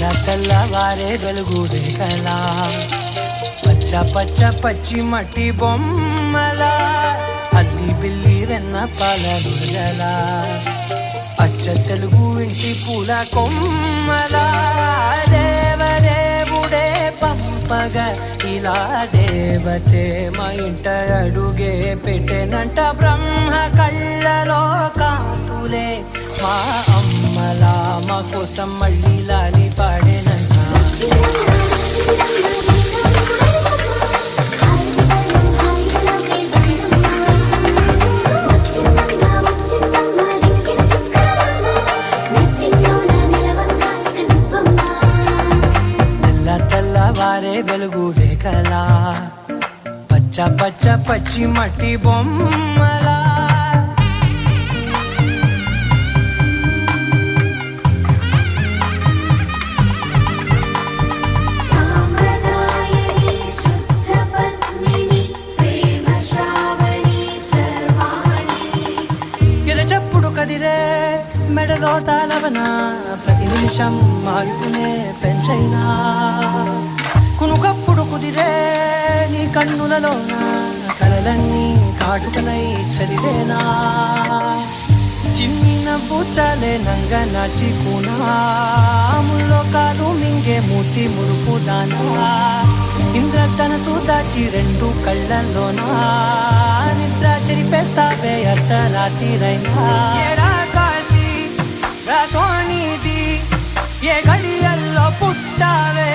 తెల్లవారే వెలుగు రేఖలా పచ్చ పచ్చ పచ్చి మట్టి బొమ్మల అల్లి బిల్లి వెన్న పాల నురగల అచ్చ తెలుగు ఇంటి పూల కొమ్మల దేవదేవుడే పంపగా ఇలా దేవతే మా ఇంట అడుగే పెట్టెనంట బ్రహ్మ కళ్ళలో కాంతులే మా అమ్మలా మా కోసం మళ్ళీ లాలి పాడేనంట తెల్లవారే వెలుగు రేఖలా పచ్చ పచ్చ పచ్చి మట్టి బొమ్మలా కదిరే మెడలో తాళవన ప్రతి నిమిషం మాయుకునే పెంచైనా కునుకప్పుడు కుదిరే నీ కన్నులలోన కలలన్నీ కాటుకనై చదివేనా చిన్న బుచ్చలే నంగ నాచికునాముల్లో కాలు మింగే మూతి మురుపు దానా ఇంద్రధనసు దాచి రెండు కళ్ళల్లోనా నిద్ర చెరిపేస్తావే అర్ధరాత్రిరైనా సోనిది ఏ గడియల్లో పుట్టావే